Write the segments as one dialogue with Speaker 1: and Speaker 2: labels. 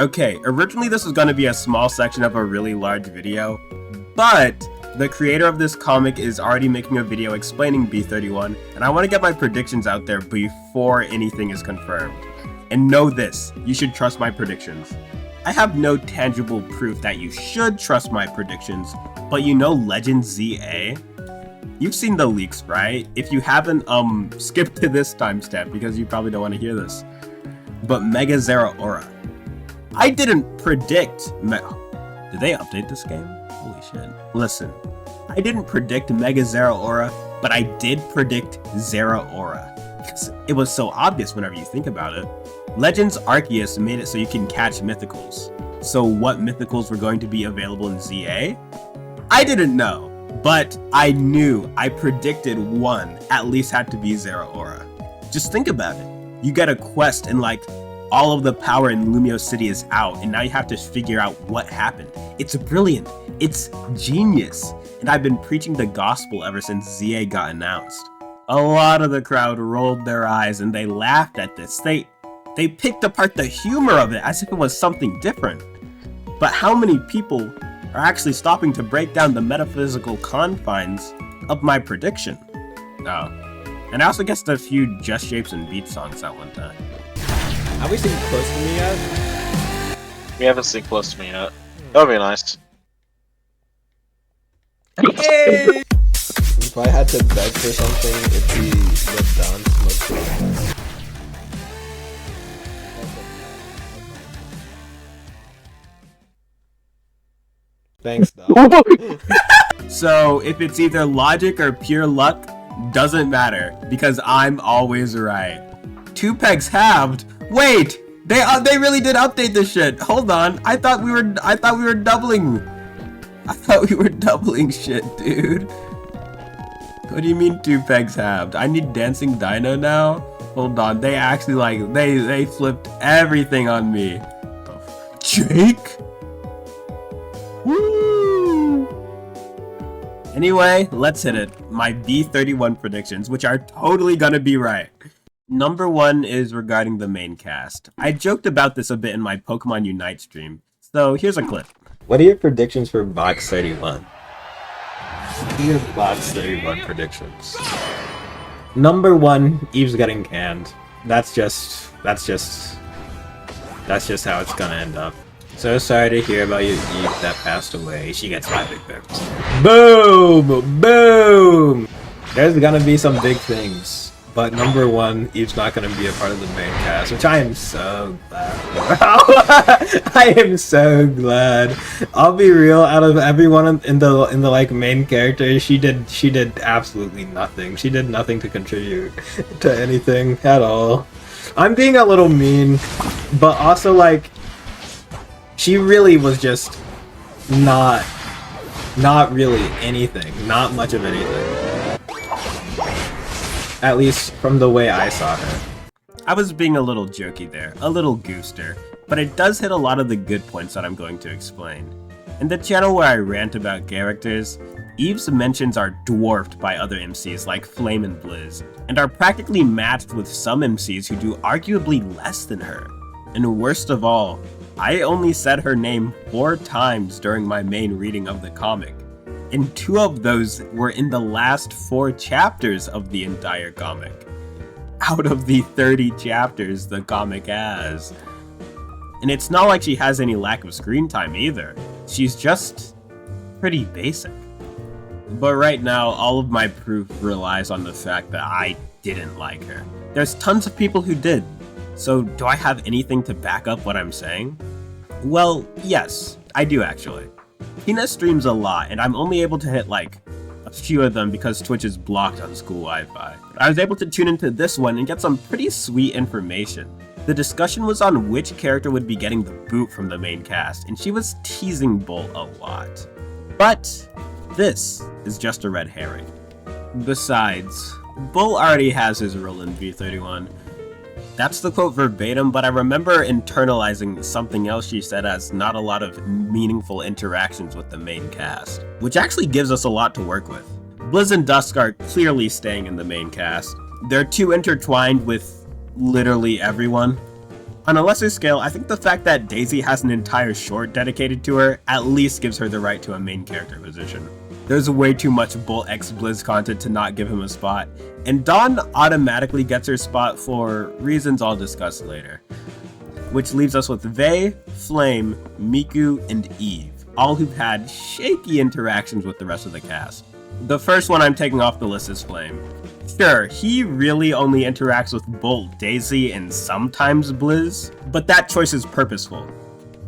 Speaker 1: Okay, originally this was going to be a small section of a really large video, but the creator of this comic is already making a video explaining B31, and I want to get my predictions out there before anything is confirmed. And know this, you should trust my predictions. I have no tangible proof that you should trust my predictions, but you know Legend ZA? You've seen the leaks, right? If you haven't, skip to this timestamp because you probably don't want to hear this. But Mega Zeraora. I didn't predict Did they update this game? Holy shit. Listen, I didn't predict Mega Zeraora, but I did predict Zeraora. Because it was so obvious whenever you think about it. Legends Arceus made it so you can catch mythicals. So what mythicals were going to be available in ZA? I didn't know, but I knew, I predicted one at least had to be Zeraora. Just think about it. You get a quest and like, all of the power in Lumio City is out, and now you have to figure out what happened. It's brilliant. It's genius. And I've been preaching the gospel ever since ZA got announced. A lot of the crowd rolled their eyes and they laughed at this. They picked apart the humor of it as if it was something different. But how many people are actually stopping to break down the metaphysical confines of my prediction? Oh. And I also guessed a few Just Shapes and Beat songs at one time.
Speaker 2: Have we seen Close to Me yet?
Speaker 3: We haven't seen Close to Me yet. That would be nice.
Speaker 2: Hey! If I had to beg for something, it'd be Live Down Smoke. Thanks, though.
Speaker 1: So, if it's either logic or pure luck, doesn't matter, because I'm always right. 2 pegs halved? Wait! They really did update this shit. Hold on. I thought we were doubling. I thought we were doubling shit, dude. What do you mean 2 pegs halved? I need Dancing Dino now? Hold on. They actually like they flipped everything on me. Jake? Woo! Anyway, let's hit it. My B31 predictions, which are totally gonna be right. Number 1 is regarding the main cast. I joked about this a bit in my Pokemon Unite stream, so here's a clip.
Speaker 2: What are your predictions for Box 31?
Speaker 1: What are your Box 31 predictions?
Speaker 2: Number 1, Eve's getting canned. That's just how it's gonna end up. So sorry to hear about your Eve that passed away. She gets my big victims. Boom! Boom! There's gonna be some big things. But number 1, Eve's not gonna be a part of the main cast, which I am so glad for. I am so glad. I'll be real, out of everyone in the like main characters, she did absolutely nothing. She did nothing to contribute to anything at all. I'm being a little mean, but also like she really was just not really anything. Not much of anything. At least from the way I saw her.
Speaker 1: I was being a little jokey there, a little gooster, but it does hit a lot of the good points that I'm going to explain. In the channel where I rant about characters, Eve's mentions are dwarfed by other MCs like Flame and Blizz, and are practically matched with some MCs who do arguably less than her. And worst of all, I only said her name 4 times during my main reading of the comic. And 2 of those were in the last 4 chapters of the entire comic. Out of the 30 chapters the comic has. And it's not like she has any lack of screen time either. She's just pretty basic. But right now, all of my proof relies on the fact that I didn't like her. There's tons of people who did. So do I have anything to back up what I'm saying? Well, yes, I do actually. Tina streams a lot, and I'm only able to hit like a few of them because Twitch is blocked on school Wi-Fi. I was able to tune into this one and get some pretty sweet information. The discussion was on which character would be getting the boot from the main cast, and she was teasing Bull a lot. But this is just a red herring. Besides, Bull already has his role in V31. That's the quote verbatim, but I remember internalizing something else she said as not a lot of meaningful interactions with the main cast, which actually gives us a lot to work with. Blizz and Dusk are clearly staying in the main cast. They're too intertwined with literally everyone. On a lesser scale, I think the fact that Daisy has an entire short dedicated to her at least gives her the right to a main character position. There's way too much Bolt X Blizz content to not give him a spot, and Dawn automatically gets her spot for reasons I'll discuss later. Which leaves us with Vey, Flame, Miku, and Eve, all who've had shaky interactions with the rest of the cast. The first one I'm taking off the list is Flame. Sure, he really only interacts with Bolt, Daisy, and sometimes Blizz, but that choice is purposeful.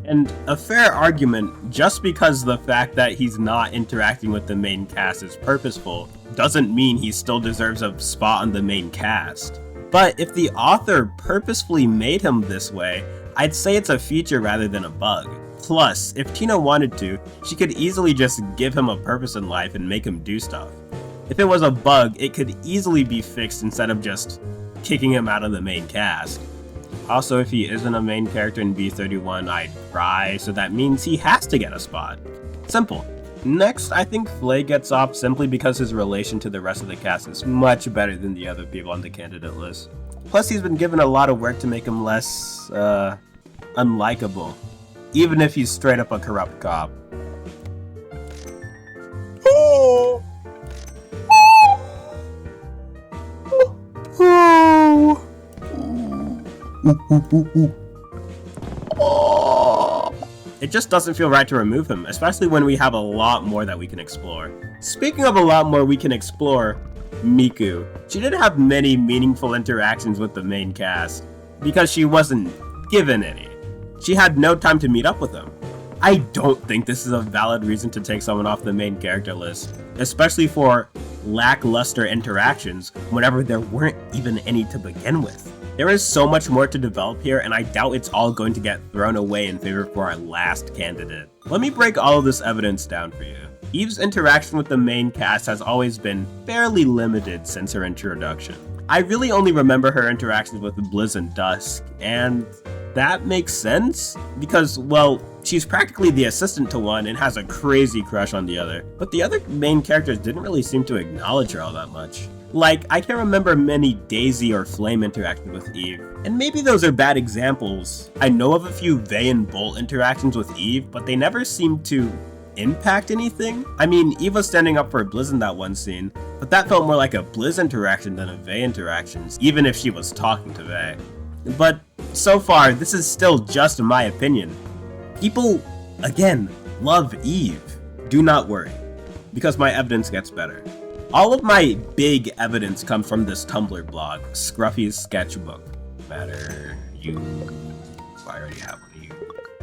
Speaker 1: And a fair argument, just because the fact that he's not interacting with the main cast is purposeful, doesn't mean he still deserves a spot on the main cast. But if the author purposefully made him this way, I'd say it's a feature rather than a bug. Plus, if Tina wanted to, she could easily just give him a purpose in life and make him do stuff. If it was a bug, it could easily be fixed instead of just kicking him out of the main cast. Also, if he isn't a main character in B31, I'd cry, so that means he has to get a spot. Simple. Next, I think Flay gets off simply because his relation to the rest of the cast is much better than the other people on the candidate list. Plus, he's been given a lot of work to make him less, unlikable. Even if he's straight up a corrupt cop. It just doesn't feel right to remove him, especially when we have a lot more that we can explore. Speaking of a lot more we can explore, Miku. She didn't have many meaningful interactions with the main cast, because she wasn't given any. She had no time to meet up with them. I don't think this is a valid reason to take someone off the main character list, especially for lackluster interactions whenever there weren't even any to begin with. There is so much more to develop here, and I doubt it's all going to get thrown away in favor for our last candidate. Let me break all of this evidence down for you. Eve's interaction with the main cast has always been fairly limited since her introduction. I really only remember her interactions with Blizz and Dusk, and that makes sense because, well, she's practically the assistant to one and has a crazy crush on the other, but the other main characters didn't really seem to acknowledge her all that much. Like, I can't remember many Daisy or Flame interactions with Eve, and maybe those are bad examples. I know of a few Vey and Bolt interactions with Eve, but they never seem to impact anything. I mean, Eve was standing up for Blizz in that one scene, but that felt more like a Blizz interaction than a Vey interaction, even if she was talking to Vey. But so far, this is still just my opinion. People, again, love Eve. Do not worry, because my evidence gets better. All of my big evidence comes from this Tumblr blog, Scruffy's Sketchbook. Matter, you... I already have one of you.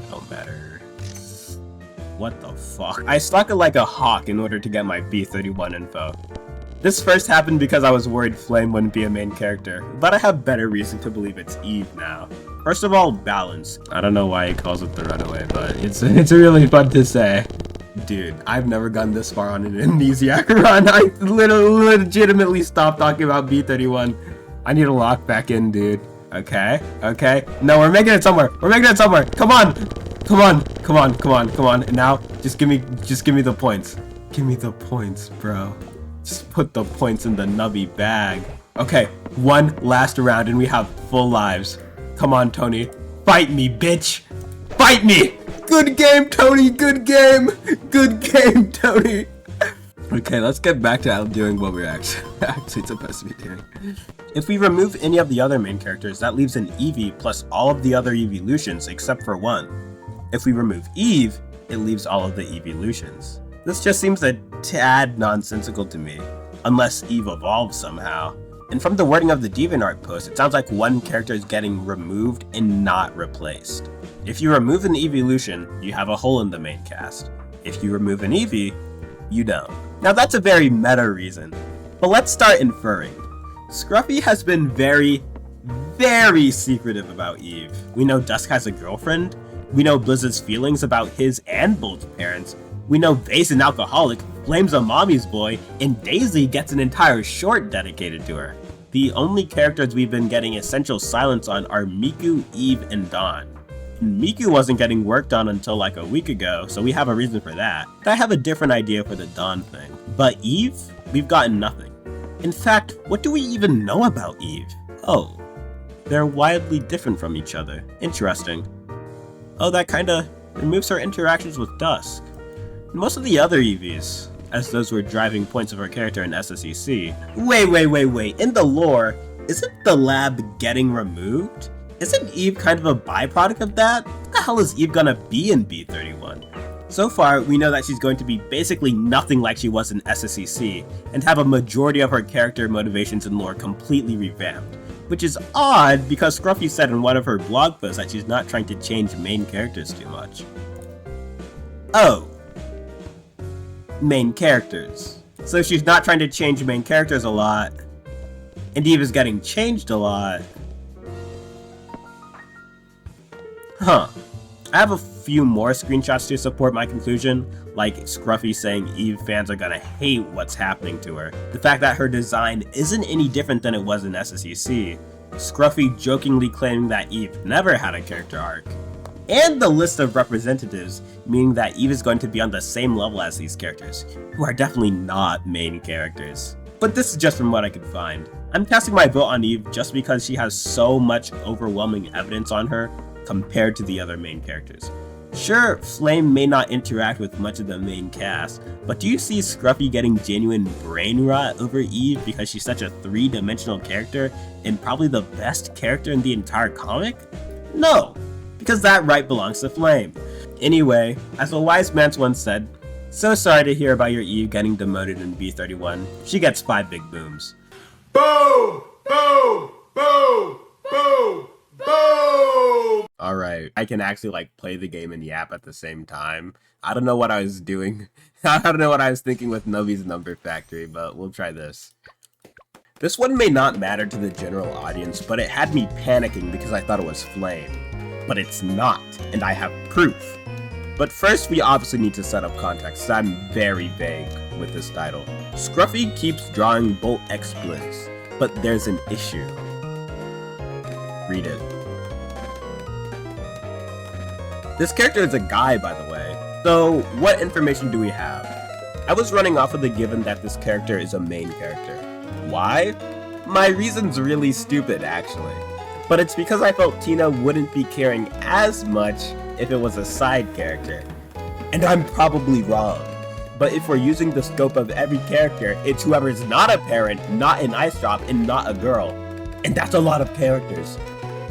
Speaker 1: Don't matter. What the fuck? I stalk it like a hawk in order to get my B31 info. This first happened because I was worried Flame wouldn't be a main character, but I have better reason to believe it's Eve now. First of all, balance. I don't know why he calls it the runaway, but it's really fun to say. Dude, I've never gone this far on an amnesiac run. I legitimately stopped talking about B31. I need to lock back in, dude. Okay. No, we're making it somewhere. Come on. And now, just give me the points. Give me the points, bro. Just put the points in the nubby bag. Okay, one last round and we have full lives. Come on, Tony. Fight me, bitch. Fight me. Good game, Tony. Good game, Tony. Okay, let's get back to doing what we're actually supposed to be doing. If we remove any of the other main characters, that leaves an Eevee plus all of the other evolutions except for one. If we remove Eve, it leaves all of the evolutions. This just seems a tad nonsensical to me, unless Eve evolves somehow. And from the wording of the Dreamyard post, it sounds like one character is getting removed and not replaced. If you remove an evolution, you have a hole in the main cast. If you remove an Eevee, you don't. Now that's a very meta reason, but let's start inferring. Scruffy has been very, very secretive about Eve. We know Dusk has a girlfriend, we know Blizz's feelings about his and Bolt's parents, we know Vey's an alcoholic, Flame's a mommy's boy, and Daisy gets an entire short dedicated to her. The only characters we've been getting essential silence on are Miku, Eve, and Dawn. Miku wasn't getting worked on until like a week ago, so we have a reason for that. I have a different idea for the Dawn thing. But Eve? We've gotten nothing. In fact, what do we even know about Eve? Oh, They're wildly different from each other. Interesting. Oh, that kinda removes her interactions with Dusk. Most of the other EVs, as those were driving points of her character in SSEC. Wait. In the lore, isn't the lab getting removed? Isn't Eve kind of a byproduct of that? What the hell is Eve gonna be in B31? So far, we know that she's going to be basically nothing like she was in SSEC, and have a majority of her character motivations and lore completely revamped. Which is odd, because Scruffy said in one of her blog posts that she's not trying to change main characters too much. Oh. Main characters. So she's not trying to change main characters a lot, and Eve is getting changed a lot. Huh. I have a few more screenshots to support my conclusion, like Scruffy saying Eve fans are gonna hate what's happening to her, the fact that her design isn't any different than it was in SSEC, Scruffy jokingly claiming that Eve never had a character arc, and the list of representatives, meaning that Eve is going to be on the same level as these characters, who are definitely not main characters. But this is just from what I could find. I'm casting my vote on Eve just because she has so much overwhelming evidence on her compared to the other main characters. Sure, Flame may not interact with much of the main cast, but do you see Scruffy getting genuine brain rot over Eve because she's such a three-dimensional character and probably the best character in the entire comic? No, because that right belongs to Flame. Anyway, as a wise man once said, so sorry to hear about your Eve getting demoted in B31. She gets 5 big booms.
Speaker 4: Boom! Boom! Boom! Boom! Boom!
Speaker 1: Alright, I can actually play the game and yap at the same time. I don't know what I was doing. I don't know what I was thinking with Novi's Number Factory, but we'll try this. This one may not matter to the general audience, but it had me panicking because I thought it was Flame. But it's not, and I have proof. But first, we obviously need to set up context, so I'm very vague with this title. Scruffy keeps drawing Bolt X Blizz, but there's an issue. Read it. This character is a guy, by the way, so what information do we have? I was running off of the given that this character is a main character. Why? My reason's really stupid, actually. But it's because I felt Tina wouldn't be caring as much if it was a side character. And I'm probably wrong. But if we're using the scope of every character, it's whoever's not a parent, not an ice drop, and not a girl. And that's a lot of characters.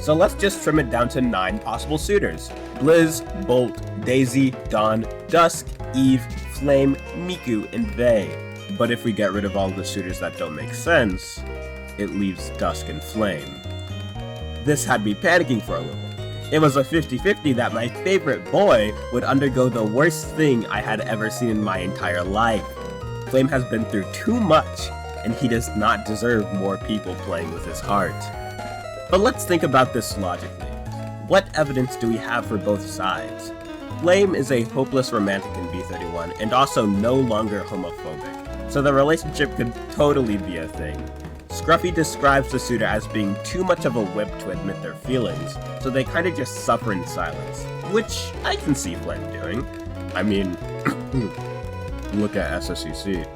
Speaker 1: So let's just trim it down to 9 possible suitors. Blizz, Bolt, Daisy, Dawn, Dusk, Eve, Flame, Miku, and Vey. But if we get rid of all the suitors that don't make sense, it leaves Dusk and Flame. This had me panicking for a little. It was a 50-50 that my favorite boy would undergo the worst thing I had ever seen in my entire life. Flame has been through too much, and he does not deserve more people playing with his heart. But let's think about this logically. What evidence do we have for both sides? Flame is a hopeless romantic in B31 and also no longer homophobic, so the relationship could totally be a thing. Scruffy describes the suitor as being too much of a whip to admit their feelings, so they kinda just suffer in silence, which I can see Flame doing. I mean, look at SSEC.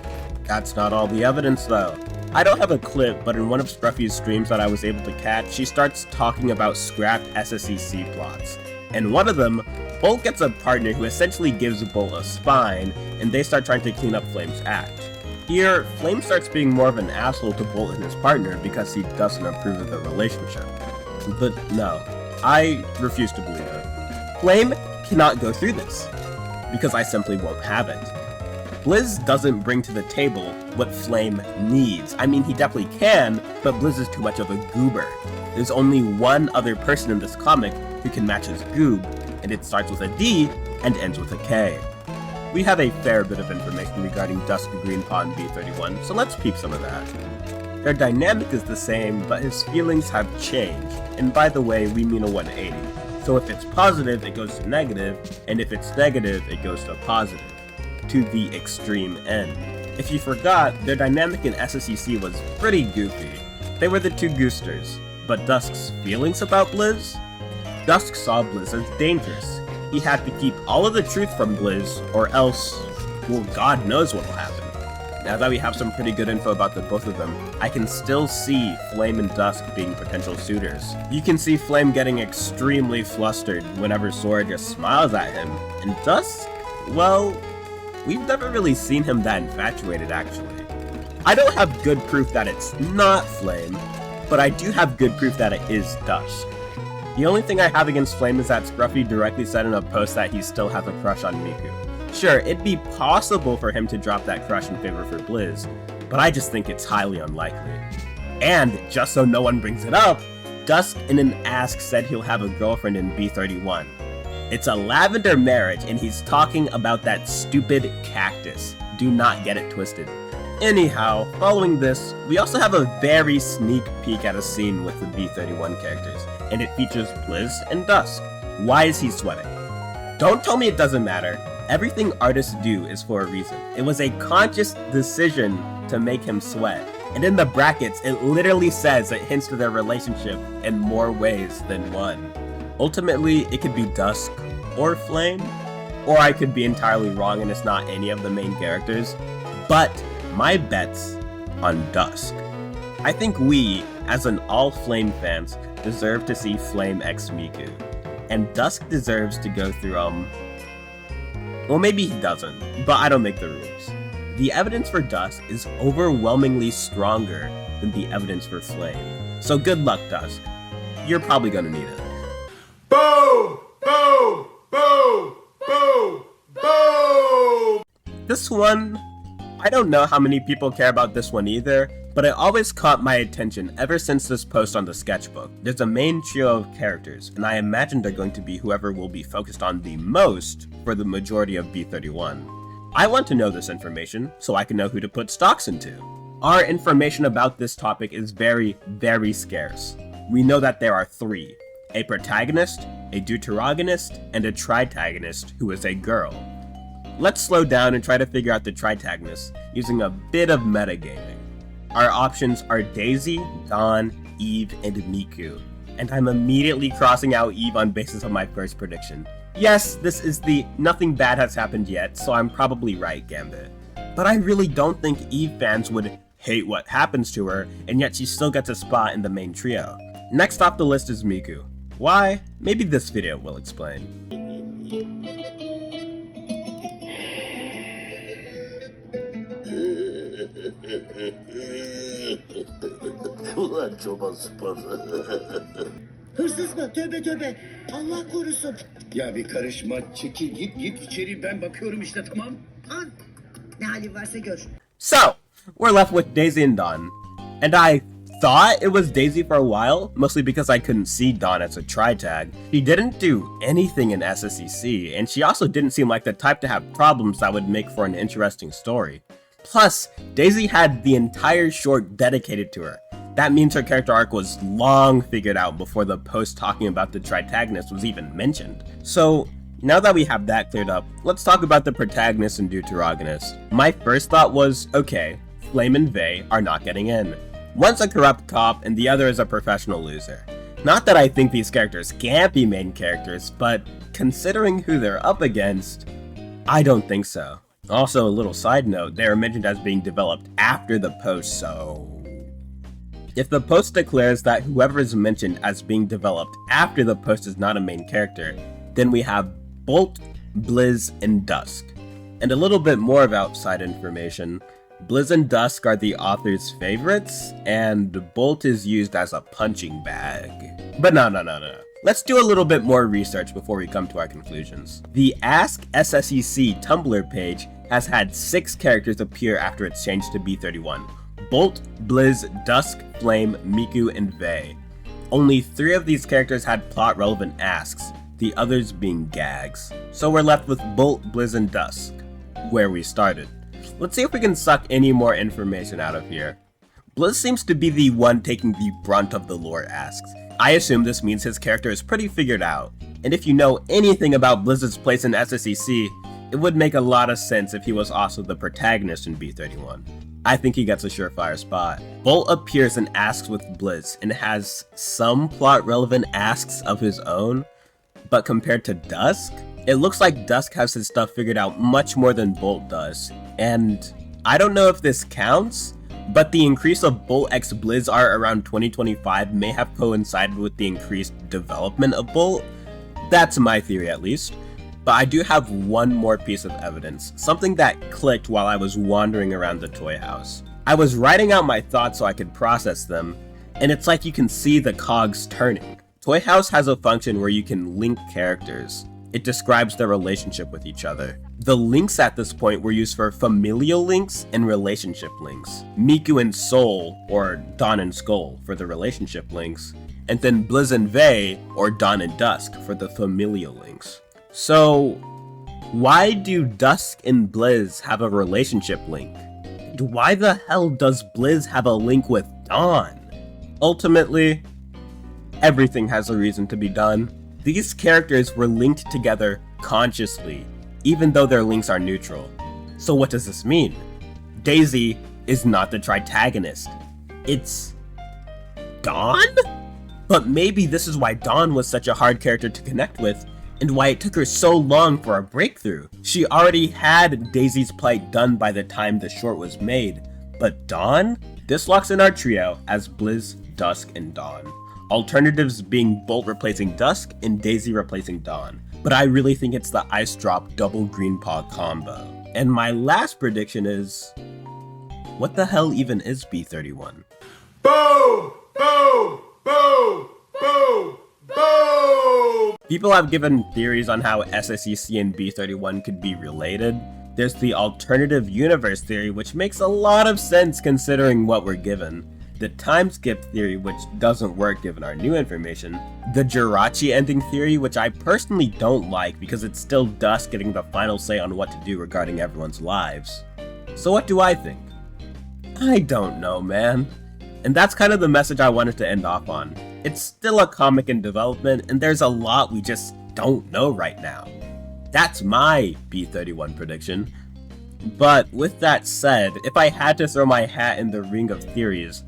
Speaker 1: That's not all the evidence though. I don't have a clip, but in one of Scruffy's streams that I was able to catch, she starts talking about scrapped SSEC plots. In one of them, Bolt gets a partner who essentially gives Bolt a spine, and they start trying to clean up Flame's act. Here, Flame starts being more of an asshole to Bolt and his partner because he doesn't approve of the relationship. But no, I refuse to believe it. Flame cannot go through this, because I simply won't have it. Blizz doesn't bring to the table what Flame needs. I mean, he definitely can, but Blizz is too much of a goober. There's only one other person in this comic who can match his goob, and it starts with a D and ends with a K. We have a fair bit of information regarding Dusk Greenpaw in B31, so let's peep some of that. Their dynamic is the same, but his feelings have changed, and by the way, we mean a 180. So if it's positive, it goes to negative, and if it's negative, it goes to positive. To the extreme end. If you forgot, their dynamic in SSEC was pretty goofy. They were the two goosters, but Dusk's feelings about Blizz? Dusk saw Blizz as dangerous. He had to keep all of the truth from Blizz, or else, well, God knows what will happen. now that we have some pretty good info about the both of them, I can still see Flame and Dusk being potential suitors. You can see Flame getting extremely flustered whenever Sora just smiles at him, and Dusk, well, we've never really seen him that infatuated actually. I don't have good proof that it's not Flame, but I do have good proof that it is Dusk. The only thing I have against Flame is that Scruffy directly said in a post that he still has a crush on Miku. Sure, it'd be possible for him to drop that crush in favor for Blizz, but I just think it's highly unlikely. And, just so no one brings it up, Dusk in an ask said he'll have a girlfriend in B31. It's a lavender marriage and he's talking about that stupid cactus. Do not get it twisted. Anyhow, following this, we also have a very sneak peek at a scene with the B31 characters, and it features Blizz and Dusk. Why is he sweating? Don't tell me it doesn't matter. Everything artists do is for a reason. It was a conscious decision to make him sweat. And in the brackets, it literally says it hints to their relationship in more ways than one. Ultimately, it could be Dusk or Flame, or I could be entirely wrong and it's not any of the main characters, but my bet's on Dusk. I think we, as an all Flame fans, deserve to see Flame x Miku. And Dusk deserves to go through, well, maybe he doesn't, but I don't make the rules. The evidence for Dusk is overwhelmingly stronger than the evidence for Flame. So good luck, Dusk. You're probably gonna need it.
Speaker 4: Boom! Boom! Boom! Boom! Boom!
Speaker 1: This one, I don't know how many people care about this one either, but it always caught my attention ever since this post on the sketchbook. There's a main trio of characters, and I imagine they're going to be whoever will be focused on the most for the majority of B31. I want to know this information so I can know who to put stocks into. Our information about this topic is very, very scarce. We know that there are three: a protagonist, a deuteragonist, and a tritagonist who is a girl. Let's slow down and try to figure out the tritagonist using a bit of metagaming. Our options are Daisy, Dawn, Eve, and Miku, and I'm immediately crossing out Eve on basis of my first prediction. Yes, this is the nothing bad has happened yet, so I'm probably right, Gambit. But I really don't think Eve fans would hate what happens to her, and yet she still gets a spot in the main trio. Next off the list is Miku. Why? Maybe this video will explain.
Speaker 5: Ulan çoban sıpadı.
Speaker 6: Hırsız mı? Tövbe tövbe. Allah korusun.
Speaker 5: Ya bir karışma, çekil git içeri, ben bakıyorum işte, tamam.
Speaker 6: An. Ne halin varsa gör.
Speaker 1: So, we're left with Daisy and Dawn. And I thought it was Daisy for a while, mostly because I couldn't see Dawn as a tri-tag. She didn't do anything in SSEC, and she also didn't seem like the type to have problems that would make for an interesting story. Plus, Daisy had the entire short dedicated to her. That means her character arc was long figured out before the post talking about the tritagonist was even mentioned. So, now that we have that cleared up, let's talk about the protagonist and deuteragonist. My first thought was, okay, Flame and Vey are not getting in. One's a corrupt cop and the other is a professional loser. Not that I think these characters can't be main characters, but considering who they're up against, I don't think so. Also, a little side note, they are mentioned as being developed after the post, so... If the post declares that whoever is mentioned as being developed after the post is not a main character, then we have Bolt, Blizz, and Dusk. And a little bit more of outside information, Blizz and Dusk are the author's favorites, and Bolt is used as a punching bag. But no. Let's do a little bit more research before we come to our conclusions. The Ask SSEC Tumblr page has had 6 characters appear after its change to B31. Bolt, Blizz, Dusk, Flame, Miku, and Vey. Only 3 of these characters had plot-relevant asks, the others being gags. So we're left with Bolt, Blizz, and Dusk, where we started. Let's see if we can suck any more information out of here. Blizz seems to be the one taking the brunt of the lore asks. I assume this means his character is pretty figured out, and if you know anything about Blizz's place in SSEC, it would make a lot of sense if he was also the protagonist in B31. I think he gets a surefire spot. Bolt appears and asks with Blizz and has some plot-relevant asks of his own, but compared to Dusk, it looks like Dusk has his stuff figured out much more than Bolt does, and I don't know if this counts, but the increase of Bull x Blizzard around 2025 may have coincided with the increased development of Bull. That's my theory at least. But I do have one more piece of evidence, something that clicked while I was wandering around the toy house. I was writing out my thoughts so I could process them, and it's like you can see the cogs turning. Toy House has a function where you can link characters. It describes their relationship with each other. The links at this point were used for familial links and relationship links. Miku and Soul, or Dawn and Skull, for the relationship links, and then Blizz and Vey, or Dawn and Dusk, for the familial links. So, why do Dusk and Blizz have a relationship link? And why the hell does Blizz have a link with Dawn? Ultimately, everything has a reason to be done. These characters were linked together consciously, even though their links are neutral. So what does this mean? Daisy is not the Tritagonist. It's Dawn? But maybe this is why Dawn was such a hard character to connect with, and why it took her so long for a breakthrough. She already had Daisy's plight done by the time the short was made, but Dawn? This locks in our trio as Blizz, Dusk, and Dawn. Alternatives being Bolt replacing Dusk and Daisy replacing Dawn. But I really think it's the Ice Drop double Green Paw combo. And my last prediction is... what the hell even is B31?
Speaker 4: Boom! Boom! Boom! Boom! Boom!
Speaker 1: People have given theories on how SSEC and B31 could be related. There's the alternative universe theory, which makes a lot of sense considering what we're given. The time skip theory, which doesn't work given our new information. The Jirachi ending theory, which I personally don't like because it's still Dusk getting the final say on what to do regarding everyone's lives. So what do I think? I don't know, man. And that's kind of the message I wanted to end off on. It's still a comic in development, and there's a lot we just don't know right now. That's my B31 prediction. But with that said, if I had to throw my hat in the ring of theories,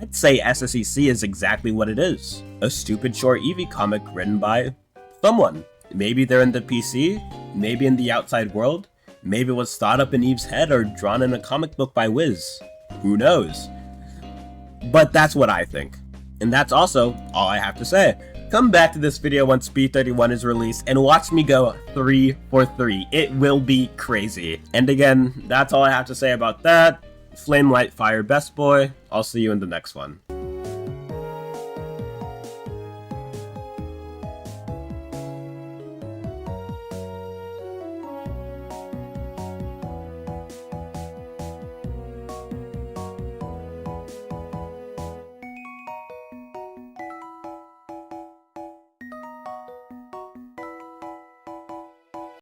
Speaker 1: I'd say SSEC is exactly what it is. A stupid short Eevee comic written by someone. Maybe they're in the PC, maybe in the outside world, maybe it was thought up in Eve's head or drawn in a comic book by Wiz. Who knows? But that's what I think. And that's also all I have to say. Come back to this video once B31 is released and watch me go 3 for 3. It will be crazy. And again, that's all I have to say about that. Flame, light, fire, best boy. I'll see you in the next one.